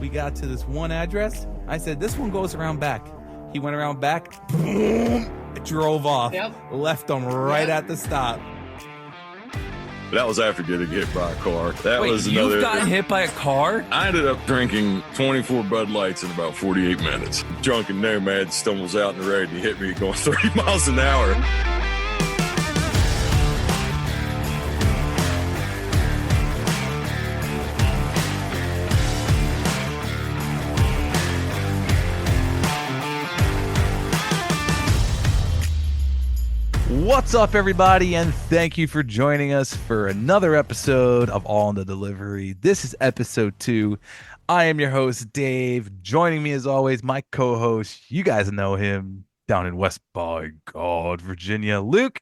We got to this one address. I said, this one goes around back. He went around back, boom, drove off, left them right at the stop. That was after getting hit by a car. That was another. You got hit by a car? I ended up drinking 24 Bud Lights in about 48 minutes. Drunken nomad stumbles out in the road and he hit me going 30 miles an hour. What's up, everybody, and thank you for joining us for another episode of All in the Delivery. This is episode 2. I am your host, Dave. Joining me, as always, my co-host. You guys know him down in West by God, Virginia. Luke,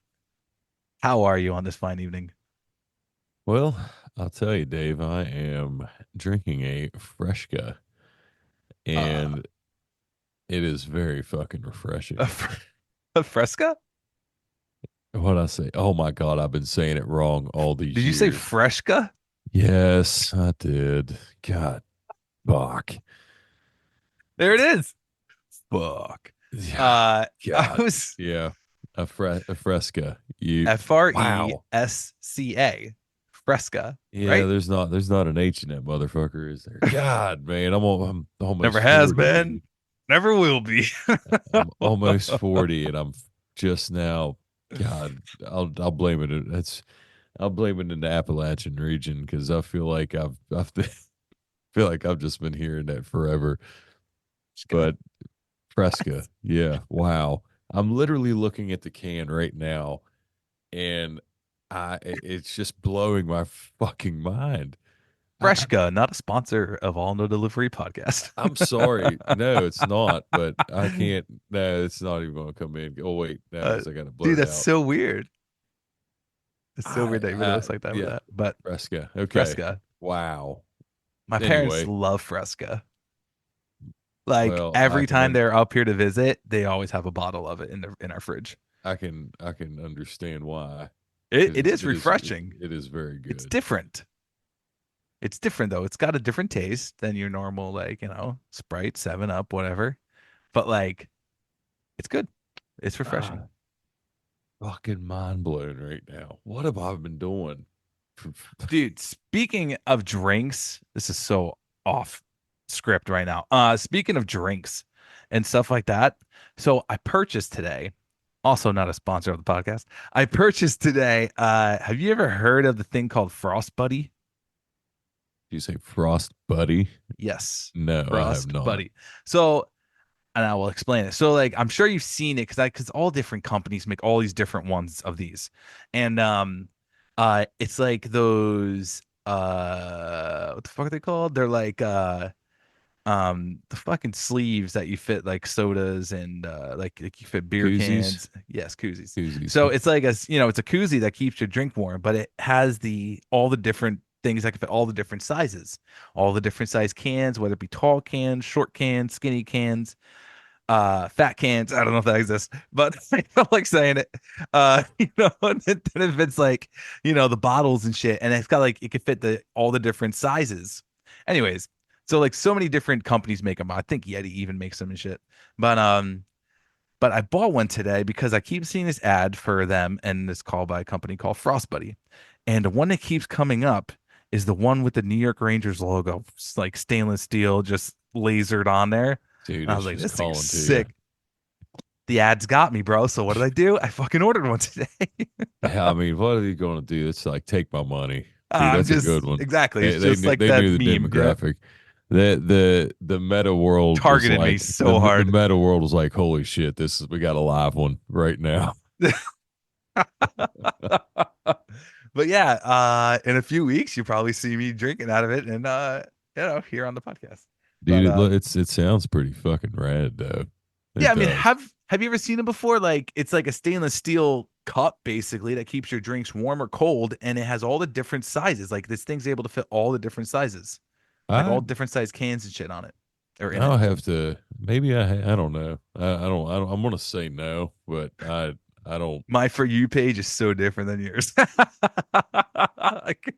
how are you on this fine evening? Well, I'll tell you, Dave, I am drinking a Fresca, and it is very fucking refreshing. A Fresca? What'd I say? Oh my God, I've been saying it wrong all these years. Did you say Fresca? Yes, I did. God, fuck. There it is. Fuck. Yeah, a Fresca. F-R-E-S-C-A. Fresca. Yeah, right? there's not an H in that motherfucker, is there? God, man, I'm almost Never has 40. been. Never will be. I'm almost 40, and I'm just now. God, I'll blame it. I'll blame it in the Appalachian region because I feel like I've just been hearing that forever. But Fresca, yeah, wow. I'm literally looking at the can right now, and it's just blowing my fucking mind. Fresca, not a sponsor of All No Delivery podcast. I'm sorry. No, it's not. But I can't. No, it's not even going to come in. Oh, wait. No, I got to blur dude, that's out. so weird. It's so weird that it really looks like that with yeah. that. But Fresca. Okay. Fresca. Wow. My parents love Fresca. Like, Well, every time they're up here to visit, they always have a bottle of it in our fridge. I can understand why. It is refreshing. It is very good. It's different. It's different, though. It's got a different taste than your normal, like, Sprite, 7-Up, whatever. But, like, it's good. It's refreshing. Fucking mind blown right now. What have I been doing? Dude, speaking of drinks, this is so off script right now. Speaking of drinks and stuff like that. So I purchased today, also not a sponsor of the podcast. I purchased today. Have you ever heard of the thing called Frost Buddy? Do you say Frost Buddy? Yes. No, Frost I have not. Buddy. So, and I will explain it. So, like, I'm sure you've seen it because all different companies make all these different ones of these, and it's like those what the fuck are they called? They're like the fucking sleeves that you fit like sodas and like you fit beer koozies? Cans. Yes, koozies. Koozies. So it's like it's a koozie that keeps your drink warm, but it has all the different things that can fit all the different sizes, all the different size cans, whether it be tall cans, short cans, skinny cans, fat cans. I don't know if that exists, but I felt like saying it. And then if it's like, the bottles and shit, and it's got like it could fit all the different sizes. Anyways, so like so many different companies make them. I think Yeti even makes them and shit. But I bought one today because I keep seeing this ad for them, and it's called by a company called Frost Buddy. And the one that keeps coming up is the one with the New York Rangers logo, like stainless steel, just lasered on there. Dude, and I was like, this thing's sick. The ads got me, bro. So what did I do? I fucking ordered one today. Yeah, I mean, what are you going to do? It's like, take my money. Dude, that's a good one. Exactly. It's they just like they that knew the meme. demographic. The meta world Targeted me so hard. The meta world was like, holy shit, we got a live one right now. But yeah, in a few weeks you'll probably see me drinking out of it, and here on the podcast. Dude, it sounds pretty fucking rad though. I mean, have you ever seen it before? Like, it's like a stainless steel cup basically that keeps your drinks warm or cold, and it has all the different sizes. Like, this thing's able to fit all the different sizes, like all different size cans and shit on it. I'll have to. Maybe I don't know. I don't. I'm gonna say no, but I don't. My For You page is so different than yours.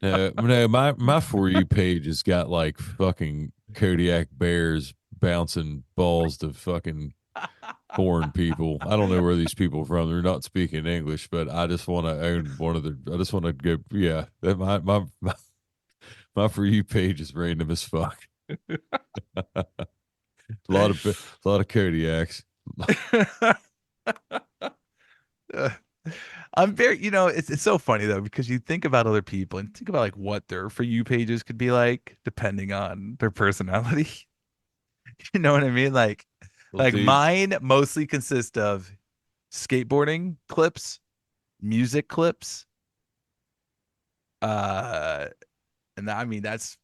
No, my For You page has got like fucking Kodiak Bears bouncing balls to fucking foreign people. I don't know where these people are from. They're not speaking English, but I just want to own one of the. I just want to go. Yeah, that my for you page is random as fuck. A lot of Kodiaks. Uh, I'm very, it's so funny though because you think about other people and think about like what their for you pages could be like depending on their personality. You know what I mean? Well, Like dude, mine mostly consist of skateboarding clips, music clips, uh, and I mean that's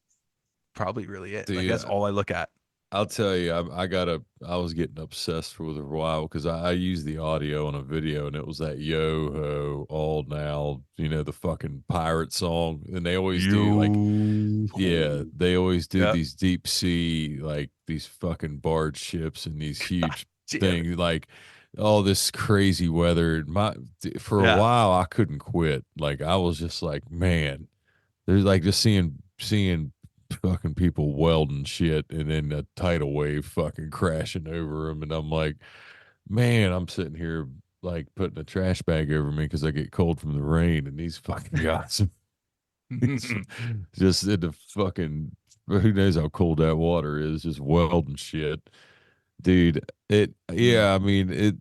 probably really it. Like dude, that's all I look at. I'll tell you, I was getting obsessed for a while because I used the audio on a video and it was that yo ho all now, the fucking pirate song. And they always do like, Yo. yeah, they always do Yep. these deep sea, like these fucking barge ships and these huge Damn it. things, like all this crazy weather. For a Yeah. while, I couldn't quit. Like, I was just like, man, there's like just seeing fucking people welding shit and then a tidal wave fucking crashing over them, and I'm like, man, I'm sitting here like putting a trash bag over me because I get cold from the rain, and these fucking guys, he's just in the fucking, who knows how cold that water is, just welding shit, dude. Yeah, I mean it.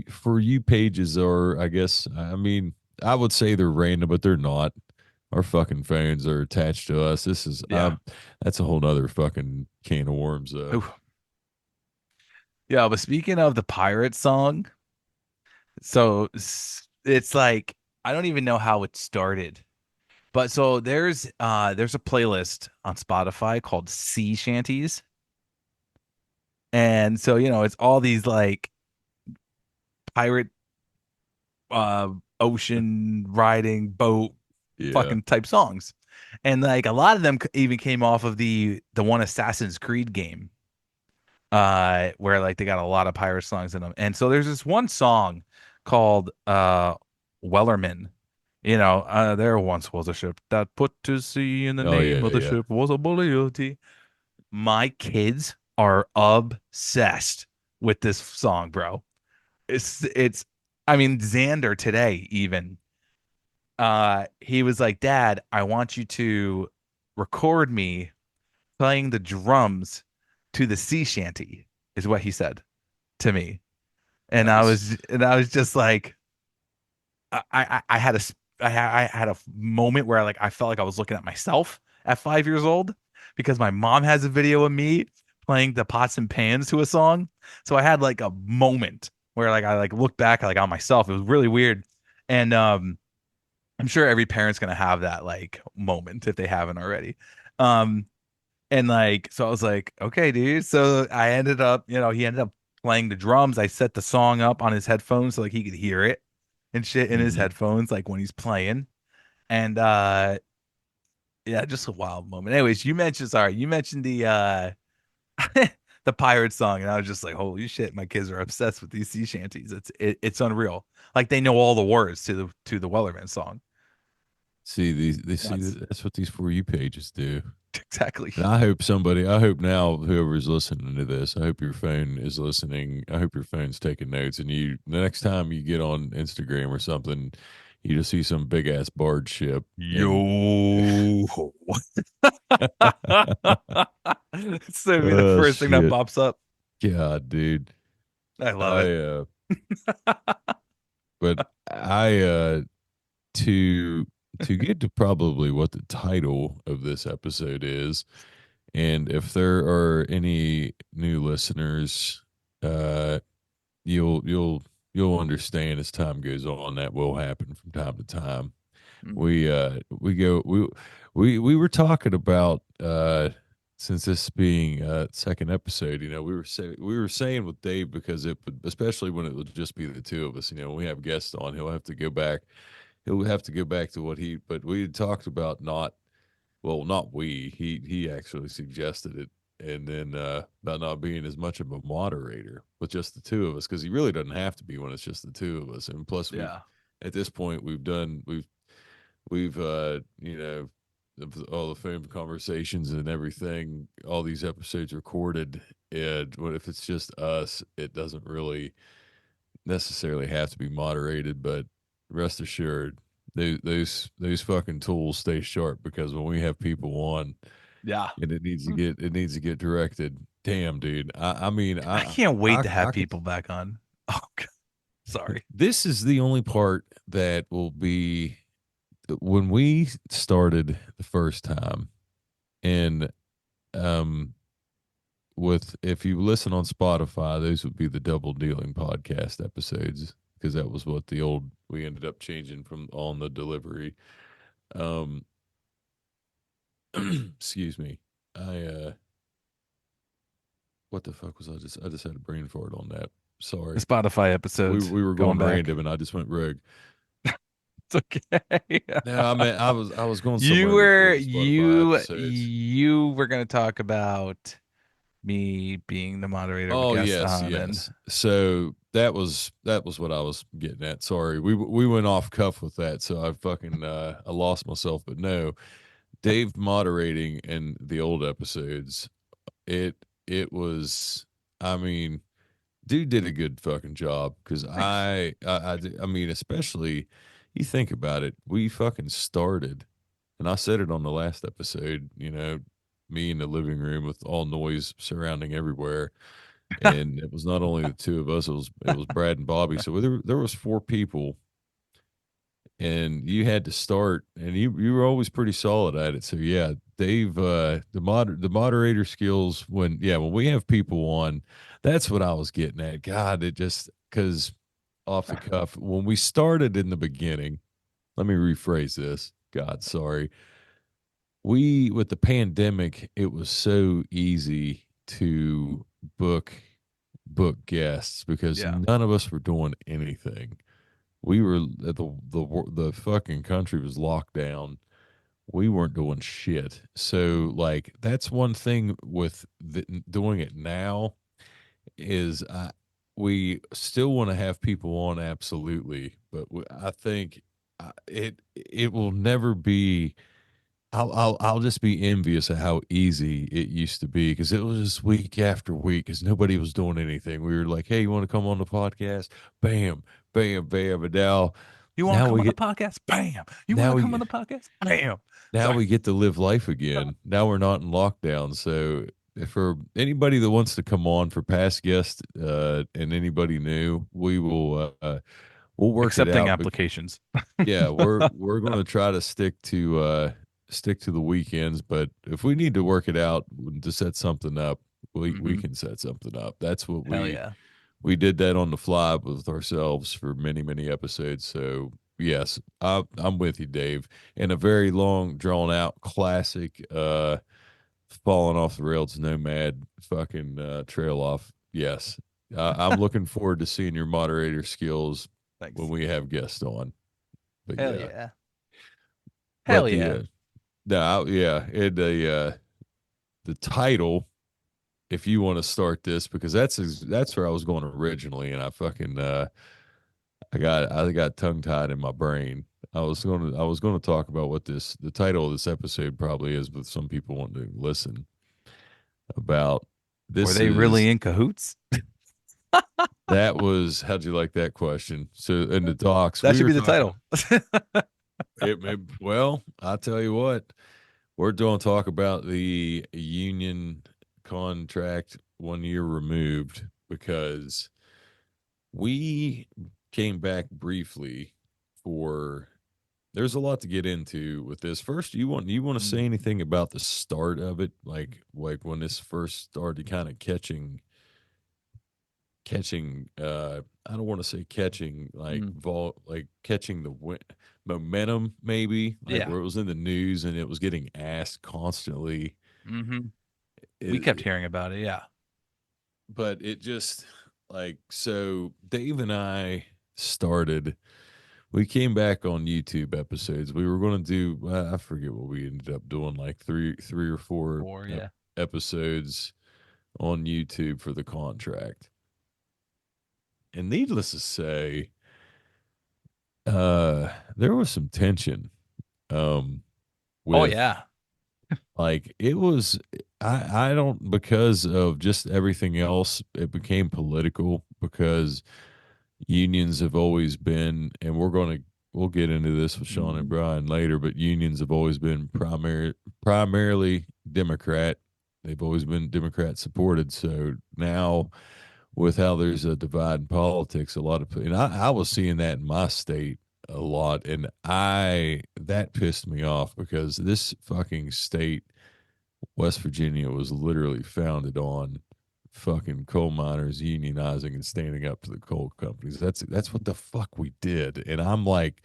For you pages are, I guess, I mean, I would say they're random, but they're not. Our fucking phones are attached to us. This is Yeah. that's a whole nother fucking can of worms. Ooh. Yeah, but speaking of the pirate song, so it's like I don't even know how it started. But so there's a playlist on Spotify called Sea Shanties. And so, it's all these like pirate uh ocean riding boat Yeah. fucking type songs. And like a lot of them even came off of the one Assassin's Creed game. Where like they got a lot of pirate songs in them. And so there's this one song called Wellerman. There once was a ship that put to sea, and the Oh name yeah, of the yeah. ship was a Bullioti. My kids are obsessed with this song, bro. It's I mean Xander today even he was like, "Dad, I want you to record me playing the drums to the sea shanty," is what he said to me. And I Nice. was and I was just like I had I had a moment where like I felt like I was looking at myself at 5 years old because my mom has a video of me playing the pots and pans to a song. So I had like a moment where like I like looked back like on myself. It was really weird. And I'm sure every parent's gonna have that like moment if they haven't already. Um and like so I was like, okay, dude. So I ended up, he ended up playing the drums. I set the song up on his headphones so like he could hear it and shit in his Hmm. headphones, like when he's playing. And yeah, just a wild moment. Anyways, you mentioned the the pirate song, and I was just like, holy shit, my kids are obsessed with these sea shanties. It's unreal. Like they know all the words to the Wellerman song. See these they see Nuts. that's what these for you pages do. Exactly. And I hope now whoever's listening to this, I hope your phone is listening. I hope your phone's taking notes, and the next time you get on Instagram or something, you just see some big ass barge ship and Yo. It's gonna be the oh first thing that shit. pops up. God, dude. I love I it. but I to get to probably what the title of this episode is, and if there are any new listeners, uh you'll understand as time goes on that will happen from time to time. Mhm. We were talking about since this being second episode, we were saying with Dave, because it would, especially when it would just be the two of us, when we have guests on, he'll have to go back to what he, but we had talked about not, well, not we, he actually suggested it, and then about not being as much of a moderator with just the two of us, because he really doesn't have to be when it's just the two of us. And plus we've, Yeah. at this point, we've all the phone conversations and everything, all these episodes recorded. And what if it's just us? It doesn't really necessarily have to be moderated, but rest assured, those fucking tools stay sharp because when we have people on Yeah. and it needs to get directed. Damn, dude. I mean, I can't wait to have I could. people back on. Oh, God. Sorry. This is the only part that will be when we started the first time, and um, with if you listen on Spotify, those would be the double dealing podcast episodes because that was what the old we ended up changing from on the delivery. Um, excuse me. I what the fuck was I just had a brain fart on that. The Sorry. Spotify episodes We were going going back. random and I just went rogue. It's okay. No, I mean I was going somewhere before the Spotify episodes. You were going to talk about me being the moderator of a Oh guest yes, on, and yes. So that was what I was getting at. Sorry, we went off cuff with that, so I fucking I lost myself. But no, Dave moderating in the old episodes, it it was. I mean, dude did a good fucking job because thanks. I mean, especially you think about it, we fucking started, and I said it on the last episode. You know, me in the living room with all noise surrounding everywhere and it was not only the two of us, it was Brad and Bobby. So there was four people and you had to start and you were always pretty solid at it. So yeah, Dave the moderator skills when we have people on, that's what I was getting at. God, it just cuz off the cuff, when we started in the beginning, let me rephrase this. God, sorry. We with the pandemic, it was so easy to book book guests because Yeah. none of us were doing anything. We were the fucking country was locked down. We weren't doing shit. So like that's one thing with doing it now is we still want to have people on absolutely, but I think it will never be I'll just be envious of how easy it used to be because it was just week after week because nobody was doing anything. We were like, "Hey, you want to come on the podcast?" Bam, bam, bam, and You want to now come we on the get podcast? Bam. You want now to come on we the podcast? Bam. now Sorry. we get to live life again. Now we're not in lockdown, so if for anybody that wants to come on for past guests and anybody new, we'll work it Accepting out. applications. Yeah, we're going to try to stick to the weekends, but if we need to work it out to set something up, we Hmm. can set something up. That's what Hell yeah. we did that on the fly with ourselves for many episodes. So yes, I'm with you, Dave. And a very long, drawn out classic, falling off the rails, nomad, fucking trail off. Yes, I'm looking forward to seeing your moderator skills when Thanks. we have guests on. But Hell yeah, yeah. but Hell yeah. no, yeah, and the title. If you want to start this, because that's where I was going originally, and I fucking I got tongue tied in my brain. I was gonna talk about what the title of this episode probably is, but some people want to listen about. Were This they is really in cahoots? that was how'd you like that question? So in the docs That we should were be the talking. title. Well, I tell you what, we're going to talk about the union contract 1 year removed because we came back briefly for there's a lot to get into with this. First, you want to say Mm, anything about the start of it, like when this first started kind of catching I don't want to say catching mm. like catching the momentum maybe like Yeah. where it was in the news and it was getting asked constantly. Hmm. We kept It, hearing about it. Yeah. but it just like so Dave and I started we came back on YouTube episodes. We were going to do I forget what we ended up doing like three or four Or yeah. episodes on YouTube for the contract. And needless to say, there was some tension. Um Oh with yeah. like it was I don't because of just everything else it became political because unions have always been and we'll get into this with Sean and Mhm. Brian later, but unions have always been primarily Democrat. They've always been Democrat supported. So now with how there's a divide in politics, a lot of and I was seeing that in my state a lot, and I that pissed me off because this fucking state, West Virginia, was literally founded on fucking coal miners unionizing and standing up to the coal companies. That's what the fuck we did, and I'm like.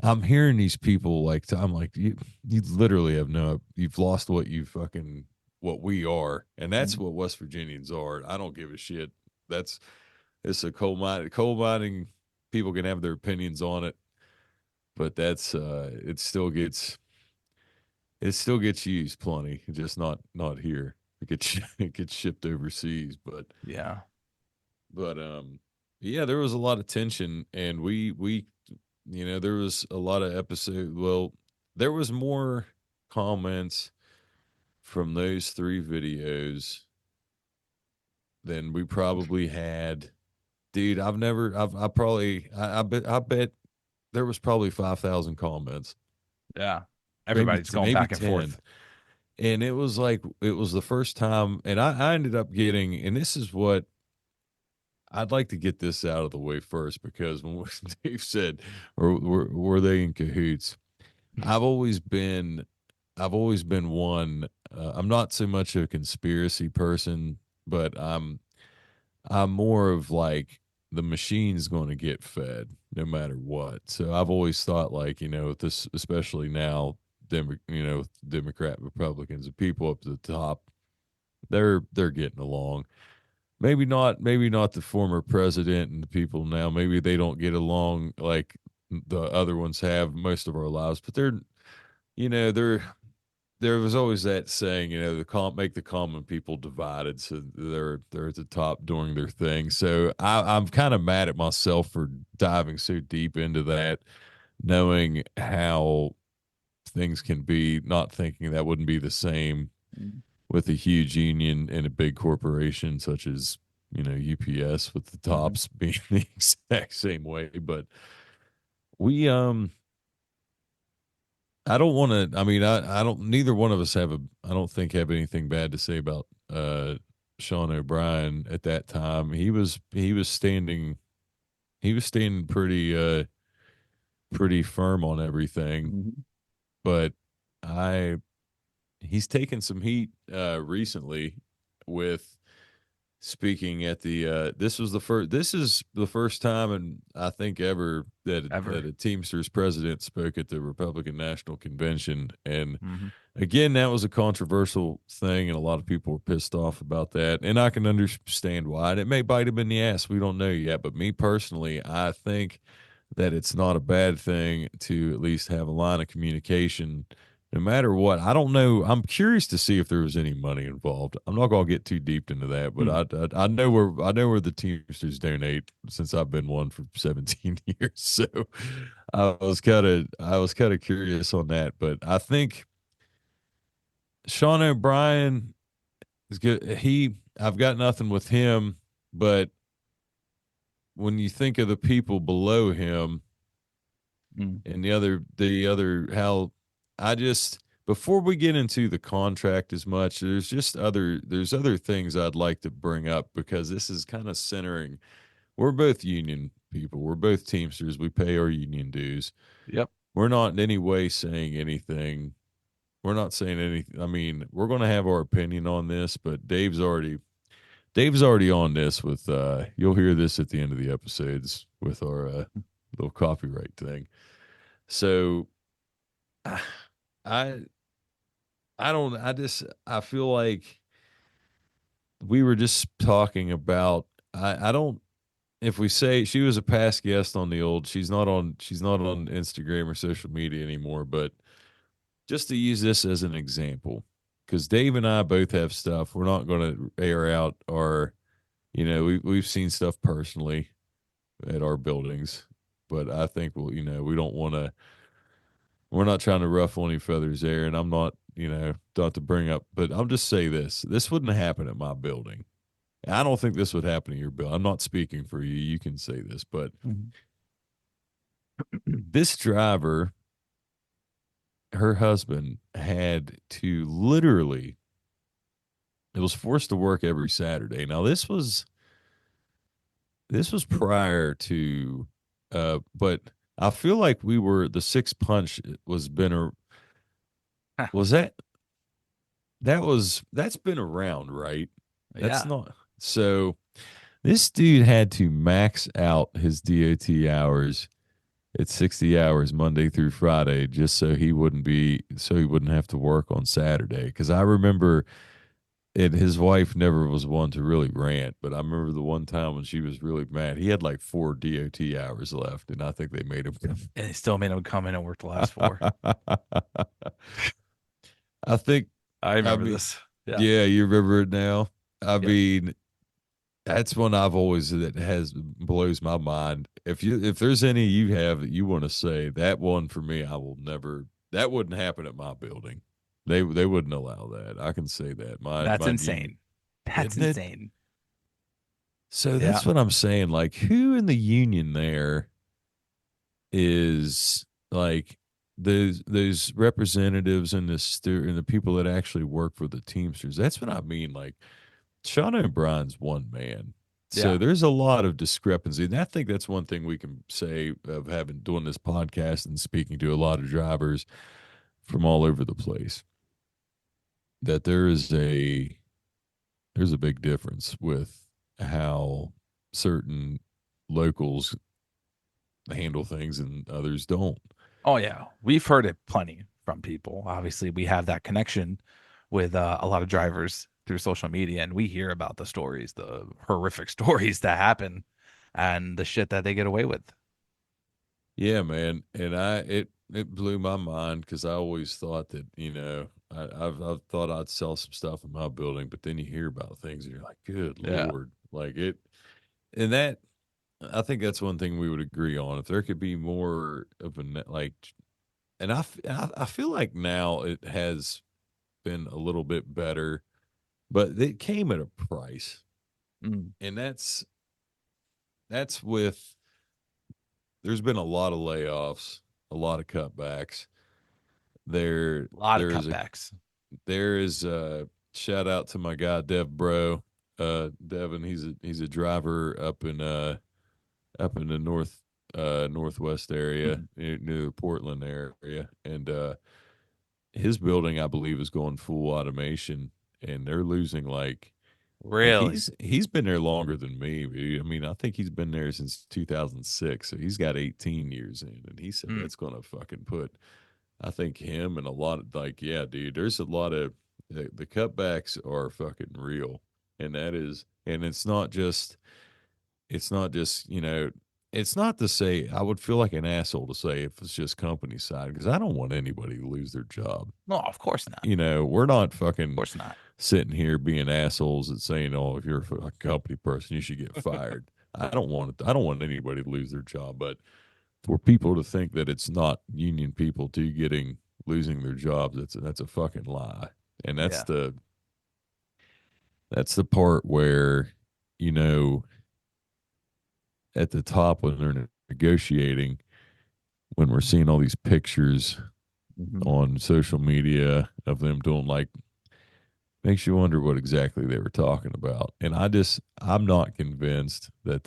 I'm hearing these people like I'm like you literally have no you've lost what you fucking what we are, and that's Mhm. what West Virginians are. I don't give a shit. That's it's a coal mining people can have their opinions on it, but that's it still gets used plenty, just not here. It gets it gets shipped overseas, Yeah. but yeah, there was a lot of tension, and we there was a lot of episode. Well, there was more comments from those three videos than we probably had. Dude, I bet there was probably 5,000 comments, Yeah. maybe Everybody's going maybe back and 10. forth. And it was like it was the first time, and I ended up getting, and this is what I'd like to get this out of the way first because when Dave said, or were they in cahoots? I've always been, I've always been one. I'm not so much a conspiracy person, but I'm more of like the machine's going to get fed no matter what. So I've always thought like, this, especially now, Democrat, Republicans, the people up to the top, they're getting along. Maybe not the former president and the people now. Maybe they don't get along like the other ones have most of our lives, but they're there was always that saying, make the common people divided, so they're at the top doing their thing. So I'm kind of mad at myself for diving so deep into that, knowing how things can be, not thinking that wouldn't be the same Mhm. with a huge union and a big corporation such as UPS with the Mhm. tops being the exact same way. But we I don't want to. I mean, I don't. Neither one of us have a. I don't think have anything bad to say about Sean O'Brien at that time. He was standing. He was standing pretty firm on everything. Mhm. But I he's taken some heat recently with speaking at the this is the first time and I think ever that Ever. a Teamsters president spoke at the Republican National Convention, and Hmm. again that was a controversial thing and a lot of people were pissed off about that, and I can understand why, and it may bite him in the ass, we don't know yet, but me personally, I think that it's not a bad thing to at least have a line of communication no matter what. I don't know. I'm curious to see if there was any money involved. I'm not going to get too deep into that, but I know where the Teamsters donate since I've been one for 17 years. So I was kind of curious on that, but I think Sean O'Brien is good. I've got nothing with him, but when you think of the people below him, Mm. and the other how I just before we get into the contract as much, there's other things I'd like to bring up because this is kind of centering. We're both union people. We're both Teamsters. We pay our union dues. Yep. We're not in any way saying anything. We're not saying anything. I mean, we're going to have our opinion on this, but Dave's already on this with you'll hear this at the end of the episodes with our little copyright thing. So I I don't I feel like we were just talking about I don't if we say she was a past guest on the old, she's not on Instagram or social media anymore, but just to use this as an example, because Dave and I both have stuff we're not going to air out, or we've seen stuff personally at our buildings, but I think we don't want to we're not trying to ruffle any feathers there, and I'm not, not to bring up, but I'll just say this: this wouldn't happen at my building. I don't think this would happen at your building. I'm not speaking for you. You can say this, but Mhm. this driver, her husband had to literally, it was forced to work every Saturday. Now this was prior to, but I feel like the six punch was been a was that's been around, right? That's Yeah. not so. This dude had to max out his DOT hours at 60 hours Monday through Friday just so he wouldn't have to work on Saturday. Because I remember and his wife never was one to really rant, but I remember the one time when she was really mad. He had like 4 DOT hours left, and I think they made him And they still made him come in and work the last four. come. I think, I I remember mean, this. Yeah. yeah, you remember it now. I Yep. mean, that's one I've always that has blows my mind. If there's any you have that you want to say, that one for me, I will never. That wouldn't happen at my building. They wouldn't allow that. I can say that. That's My union, insane. That's isn't it? insane. So Yeah. that's what I'm saying. Like, who in the union there is like those representatives and and the people that actually work for the Teamsters? That's what I mean. Like, Shauna O'Brien's one man. So Yeah. there's a lot of discrepancy. And I think that's one thing we can say of having doing this podcast and speaking to a lot of drivers from all over the place. That there's a big difference with how certain locals handle things and others don't. Oh yeah. We've heard it plenty from people. Obviously, we have that connection with a lot of drivers through social media, and we hear about the stories, the horrific stories that happen, and the shit that they get away with. Yeah, man. And it blew my mind because I always thought that, I've thought I'd sell some stuff in my building, but then you hear about things and you're like, good Yeah. Lord. Like it and that I think that's one thing we would agree on. If there could be more of like, and I feel like now it has been a little bit better, but it came at a price, Mm. and that's with there's been a lot of layoffs, a lot of cutbacks. There A lot of there is a cutbacks. there is a shout out to my guy Dev Bro, Devin. He's a driver up in the northwest area Mm. near the Portland area, and his building I believe is going full automation, and they're losing like Really? he's been there longer than me. I mean, I think he's been there since 2006, so he's got 18 years in, and he said Mm. that's going to fucking put. I think him and a lot of like, yeah, dude. There's a lot of the cutbacks are fucking real, and and it's not just, it's not to say I would feel like an asshole to say if it's just company side because I don't want anybody to lose their job. No, of course not. We're not Of fucking course not. sitting here being assholes and saying, "Oh, if you're a company person, you should get fired." I don't want anybody to lose their job, but for people to think that it's not union people to getting losing their jobs, that's a fucking lie. And Yeah. that's the part where, you know, at the top when they're negotiating, when we're seeing all these pictures Mhm. on social media of them doing like makes you wonder what exactly they were talking about. And I'm not convinced that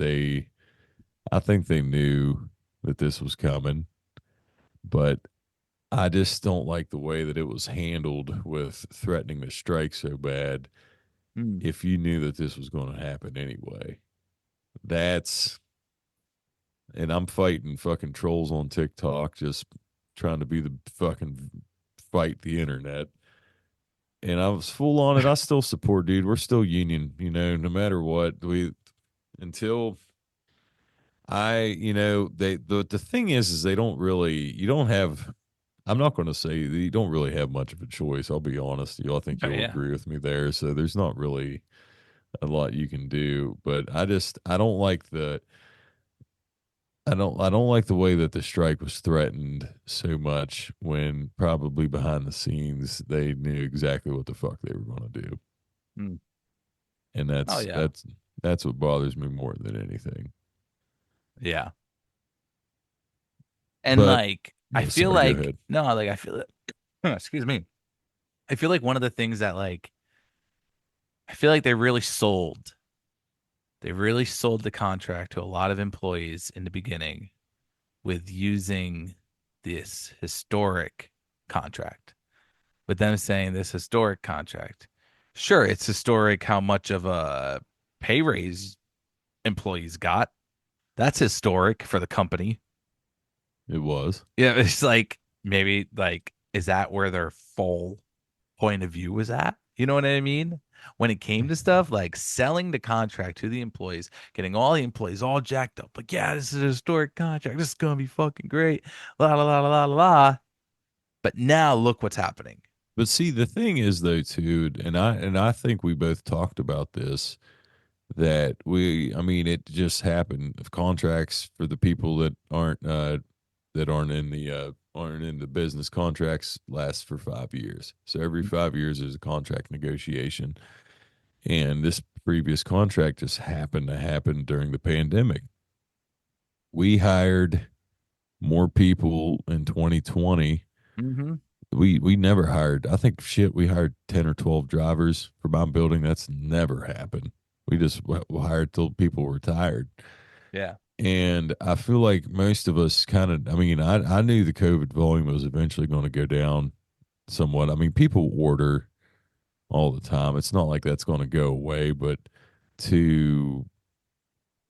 I think they knew that this was coming, but I just don't like the way that it was handled with threatening to strike so bad Mm. if you knew that this was going to happen anyway. That's and I'm fighting fucking trolls on TikTok just trying to be the fucking fight the internet. And I was full on it. I still support, dude. We're still union, no matter what. We until the thing is they don't really you don't have I'm not going to say you don't really have much of a choice. I'll be honest. I think Oh, you'll yeah. agree with me there. So there's not really a lot you can do. But I don't like I don't like the way that the strike was threatened so much when probably behind the scenes they knew exactly what the fuck they were going to do. Hmm. And Oh that's yeah. that's that's what bothers me more than anything. Yeah. And But like I yeah, feel sorry, go like ahead. no, like I feel it. Excuse me. I feel like one of the things that like I feel like they really sold the contract to a lot of employees in the beginning with using this historic contract. With them saying this historic contract. Sure, it's historic how much of a pay raise employees got. That's historic for the company. It was. Yeah, it's like maybe like is that where their full point of view was at? You know what I mean? When it came to stuff like selling the contract to the employees, getting all the employees all jacked up, like, yeah, this is a historic contract. This is gonna be fucking great. La la la la la la. But now look what's happening. But see, the thing is though, too, and I think we both talked about this, that I mean, it just happened. If contracts for the people that aren't in the business, contracts last for 5 years. So every 5 years there's a contract negotiation. And this previous contract just happened to happen during the pandemic. We hired more people in 2020. Mm-hmm. We never hired. I think shit. We hired 10 or 12 drivers for my building. That's never happened. We just hired till people retired. Yeah. And I feel like most of us kind of. I mean, I knew the COVID volume was eventually going to go down somewhat. I mean, people order all the time. It's not like that's going to go away, but to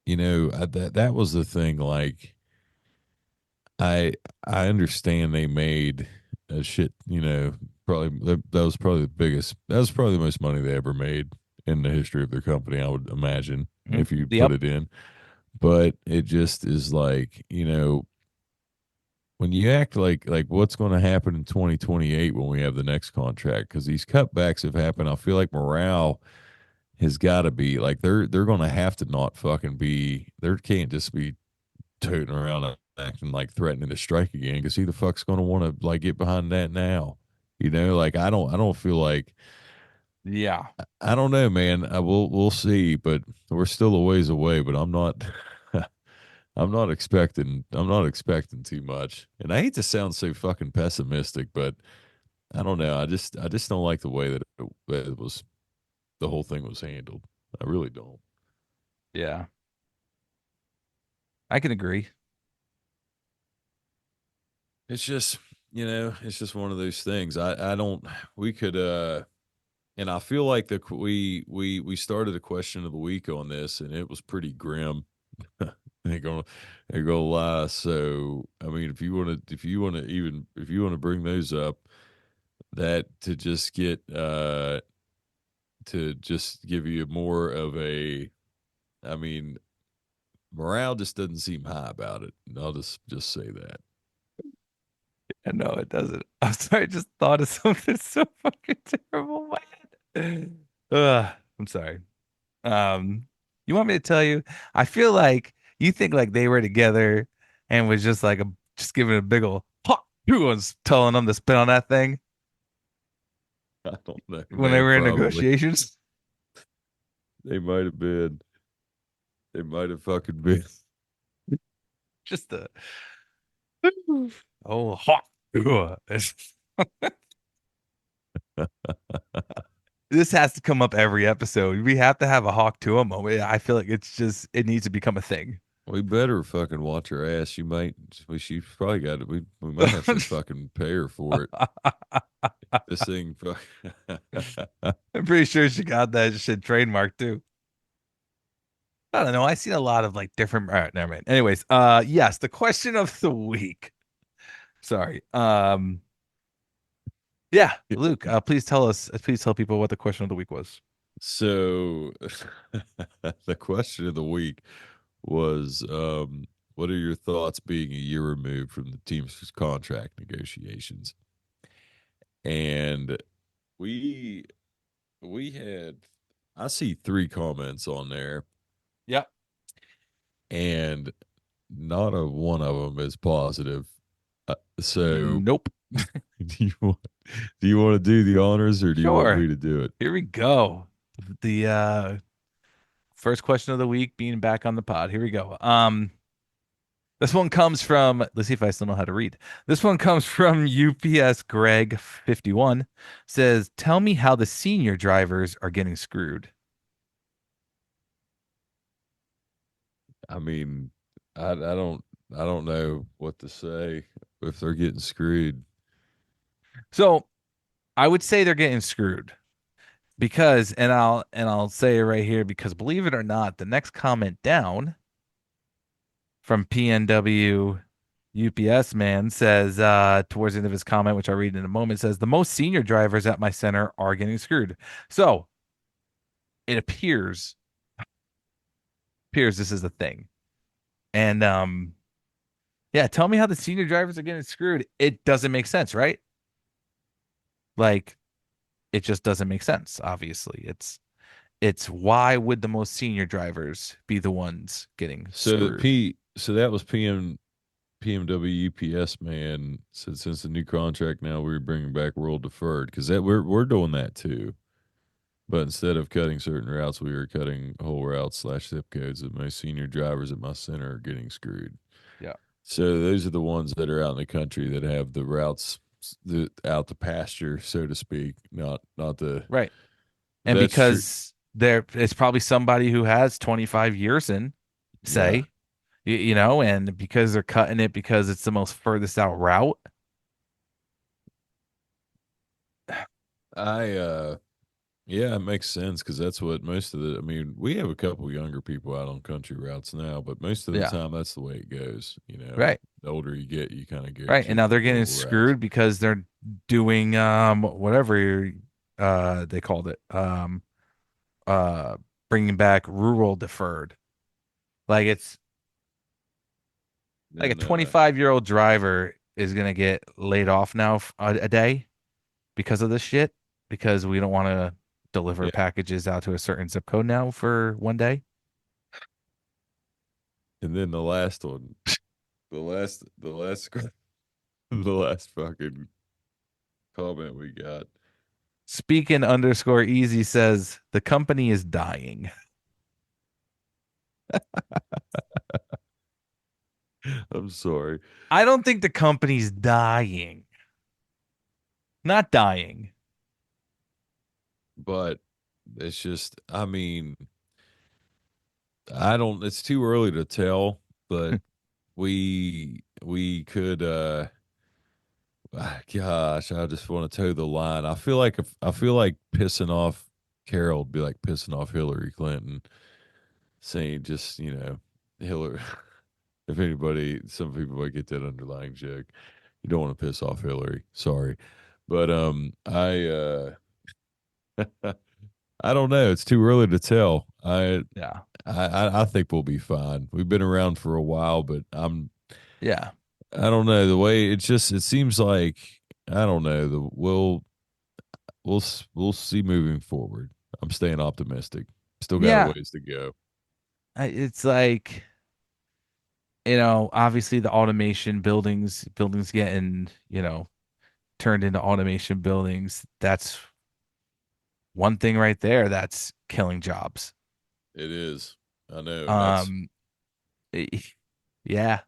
that was the thing. Like I I understand they made a shit. Probably that was probably the biggest. That was probably the most money they ever made in the history of their company. I would imagine if Mm-hmm. you put Yep. it in, but it just is like when you act like what's going to happen in 2028 when we have the next contract, because these cutbacks have happened. I feel like morale has got to be like they're going to have to not fucking be. There can't just be tooting around and acting like threatening to strike again, because who the fuck's going to want to like get behind that now? Like I don't feel like. Yeah. I don't know, man. We'll see, but we're still a ways away. But I'm not. I'm not expecting too much. And I hate to sound so fucking pessimistic, but I don't know. I just don't like the way that it was, the whole thing was handled. I really don't. Yeah. I can agree. It's just one of those things. I don't. We could. And I feel like we started a question of the week on this, and it was pretty grim. ain't gonna ain't gonna lie. So I mean, if you want to bring those up, that to just give you more of a. I mean, morale just doesn't seem high about it. And I'll just say that. And no, it doesn't. I'm sorry, I just thought of something so fucking terrible in my head. I'm sorry. Um, you want me to tell you? I feel like you think like they were together and was just like just giving a big ol' pop. Who was telling them to spit on that thing I don't know, when they man. were in Probably negotiations? they might have been. They might have fucking been. Just a oh hot. This has to come up every episode. We have to have a Hawk Tuah moment. I feel like it needs to become a thing. We better fucking watch her ass. She probably got it. We might have to fucking pay her for it. This thing, I'm pretty sure she got that shit trademarked too. I don't know. I've seen a lot of like different. All right, never mind. Anyways, yes, the question of the week. Sorry. Yeah, Luke. Please tell people what the question of the week was. so the question of the week was, what are your thoughts being a year removed from the team's contract negotiations? And we we had, I see 3 comments on there, Yep. and not a one of them is positive. So Nope. do you want do you want to do the honors or do you want Sure. me to do it? Here we go. The first question of the week being back on the pod. Here we go. This one comes from, let's see if I still know how to read. This one comes from UPS Greg 51 says, "Tell me how the senior drivers are getting screwed." I mean, I don't know what to say if they're getting screwed. So, I would say they're getting screwed because and I'll say it right here because believe it or not, the next comment down from PNW UPS man says towards the end of his comment, which I'll read in a moment, says the most senior drivers at my center are getting screwed. So it appears this is a thing. And yeah, tell me how the senior drivers are getting screwed. It doesn't make sense, right? Like it just doesn't make sense, obviously. It's why would the most senior drivers be the ones getting screwed? So that was PMW UPS man said since the new contract now we're bringing back rural deferred because that we're doing that too. But instead of cutting certain routes, we were cutting whole routes slash zip codes. And my senior drivers at my center are getting screwed. Yeah. So those are the ones that are out in the country that have the routes out the pasture, so to speak. Not the Right. And that's true. because there it's probably somebody who has 25 years in, Yeah, say, and because they're cutting it because it's the most furthest out route. I yeah, it makes sense because that's what most of the. I mean, we have a couple younger people out on country routes now, but most of the Yeah. time that's the way it goes. You know, Right. the older you get, you kind of go Right. And now to they're getting rural routes. screwed because they're doing whatever they called it. Uh bringing back rural deferred. Like it's like a Then 25-year-old driver is going to get laid off now a day because of this shit because we don't want to deliver yeah, packages out to a certain zip code now for one day. and then the last one, the last the last fucking comment we got. Speaking underscore easy says the company is dying. I'm sorry, I don't think the company's dying. Not dying. but it's just. I mean, I don't. It's too early to tell, but we could. Gosh, I just want to toe the line. I feel like pissing off Carol would be like pissing off Hillary Clinton, saying just Hillary. If anybody, some people might get that underlying joke. You don't want to piss off Hillary. Sorry, but I don't know. It's too early to tell. Yeah. I think we'll be fine. We've been around for a while, but Yeah. I don't know the way it seems like I don't know the we'll see moving forward. I'm staying optimistic. Still got a Yeah. ways to go. It's like, obviously the automation buildings getting, turned into automation buildings. That's one thing right there that's killing jobs. It is. I know, and that's Um, yeah.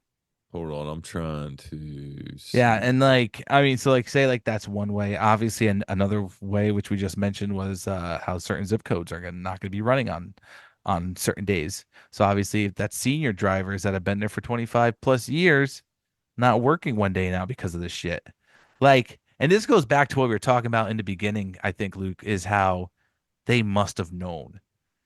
hold on. I'm trying to Yeah, see. and like I mean, so like say like that's one way. Obviously, another way which we just mentioned was how certain zip codes are not going to be running on certain days. So obviously, if that's senior drivers that have been there for 25 plus years, not working one day now because of this shit. Like, and this goes back to what we were talking about in the beginning, I think, Luke, is how they must have known.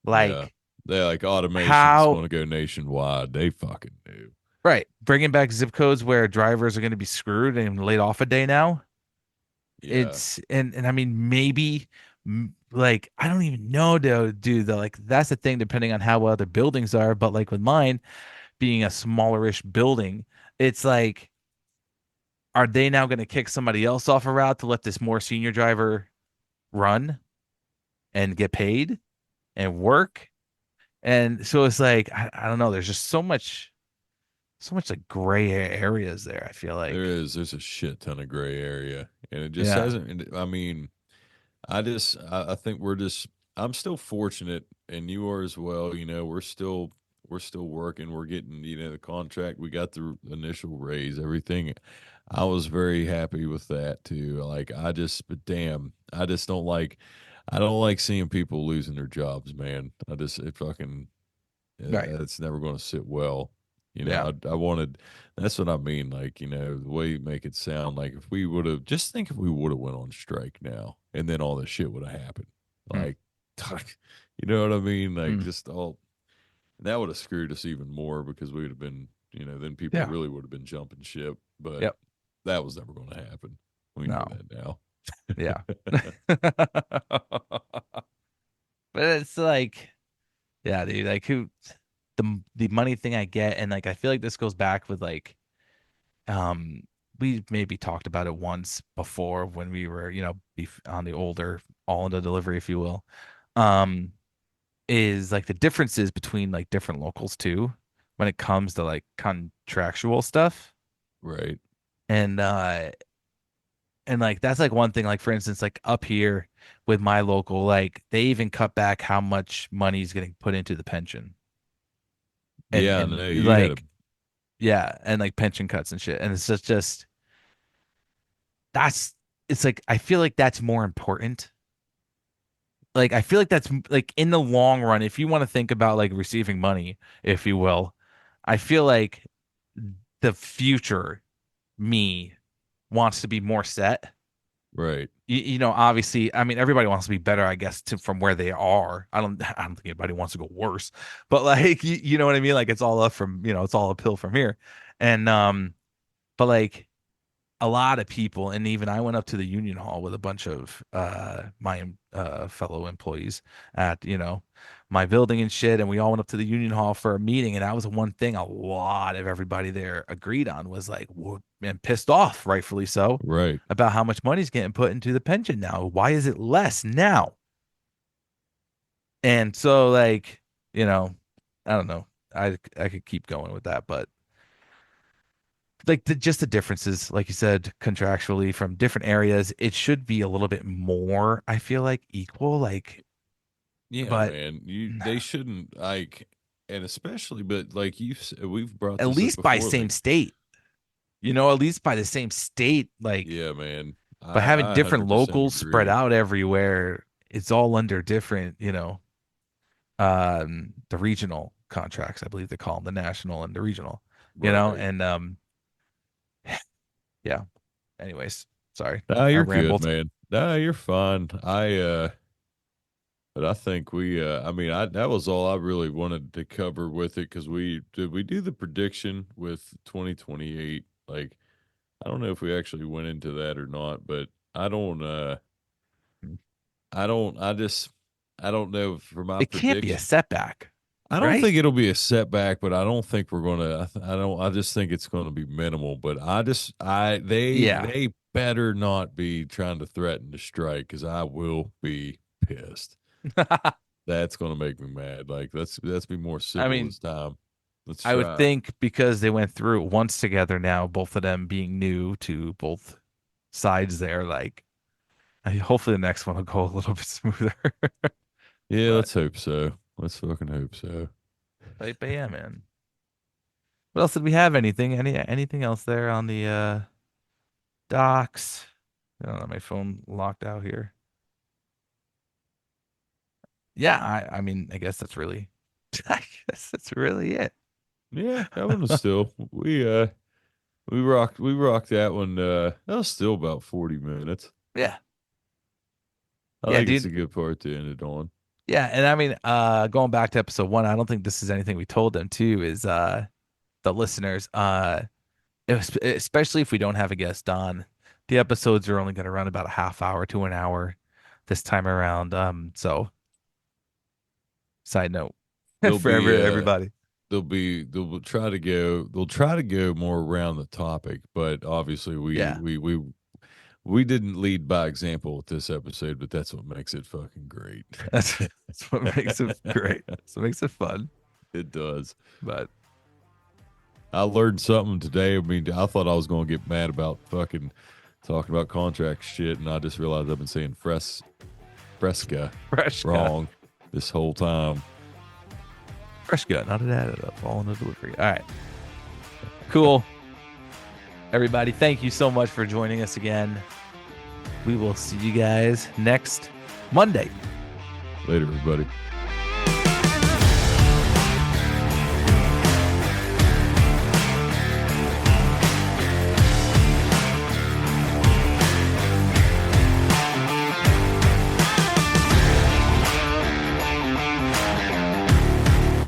Yeah, Like they like automation's how going to go nationwide. They fucking knew. right, bringing back zip codes where drivers are going to be screwed and laid off a day now. Yeah, It's and I mean maybe like I don't even know though, dude. Though like that's the thing, depending on how well the buildings are. But like with mine being a smallerish building, it's like, are they now going to kick somebody else off a route to let this more senior driver run and get paid and work? And so it's like I don't know. There's just so much. so much like gray areas there, I feel like. There's a shit ton of gray area, and it just Yeah. hasn't. I mean, I think we're just I'm still fortunate, and you are as well. You know, we're still working. We're getting, you know, the contract. We got the initial raise, everything. I was very happy with that too. Like but damn, I don't like seeing people losing their jobs, man. It fucking Right. it's never going to sit well. You Yeah. know, I wanted, that's what I mean. Like, you know, the way you make it sound like if we would have, just think if we would have went on strike now and then all this shit would have happened. Mm, Like, you know what I mean? Like, mm, just all, that would have screwed us even more because we would have been, you know, then people yeah. really would have been jumping ship. But Yep. that was never going to happen. We know No. that now. Yeah. But it's like, yeah, dude, like who the money thing I get, and like I feel like this goes back with like um we maybe talked about it once before when we were, on the older all in the delivery, if you will. Um, is like the differences between like different locals too when it comes to like contractual stuff. Right. And like that's like one thing, like for instance, like up here with my local, like they even cut back how much money is getting put into the pension. And Yeah. No, you had a, like yeah, and like pension cuts and shit. And it's just that's it's like I feel like that's more important. Like I feel like that's like in the long run, if you want to think about like receiving money, if you will, I feel like the future me wants to be more set. right. Obviously, I mean, everybody wants to be better, I guess, from where they are. I don't think anybody wants to go worse, but like, you know what I mean? Like, it's all up from, it's all uphill from here. And, but like, a lot of people, and even I went up to the union hall with a bunch of my fellow employees at my building and shit, and we all went up to the union hall for a meeting, and that was one thing a lot of everybody there agreed on was like, and pissed off, rightfully so, Right. about how much money's getting put into the pension now. Why is it less now? And so like, you know, I don't know. I could keep going with that, but like just the differences, like you said, contractually from different areas, it should be a little bit more, I feel like equal, like, Yeah, but man. They shouldn't like, and especially, but like we've brought at this up least by before. same Like, state, at least by the same state, like, yeah, man. but having I different 100% locals spread agree. out everywhere, it's all under different, the regional contracts, I believe they call them the national and the regional, Right. and yeah. Anyways, sorry, Nah, I you're good, rambled. man. Nah, you're fine. But I think I mean, that was all I really wanted to cover with it because we do the prediction with 2028. Like, I don't know if we actually went into that or not, but I just, I don't know for my It can't be a prediction. setback, I don't right? think it'll be a setback, but I don't think we're gonna. I don't. I just think it's going to be minimal. But Yeah. they better not be trying to threaten to strike because I will be pissed. That's going to make me mad. Like let's be more I civil mean, this time. Let's I would try. think because they went through it once together now, both of them being new to both sides there, like hopefully the next one will go a little bit smoother. Yeah, But let's hope so. Let's fucking hope so. but yeah, man. What else did we have? Anything else there on the docks? I don't know, my phone locked out here. Yeah, I mean, I guess that's really I guess that's really it. Yeah, that one was still we rocked that one. That was still about 40 minutes. Yeah. I Yeah, think it's dude. a good part to end it on. Yeah, and I mean, going back to episode one, I don't think this is anything we told them too, is the listeners, especially if we don't have a guest on, the episodes are only going to run about a half hour to an hour this time around. So side note They'll for be everybody. they'll try to go more around the topic, but obviously Yeah, we didn't lead by example with this episode, but that's what makes it fucking great. that's what makes it great. That's what makes it fun. It does. But I learned something today. I mean, I thought I was going to get mad about fucking talking about contract shit, and I just realized I've been saying Fresca Fresh cut. wrong this whole time. Fresh cut. Not an added up. All in the delivery. All right. Cool. Everybody, thank you so much for joining us again. We will see you guys next Monday. Later, everybody.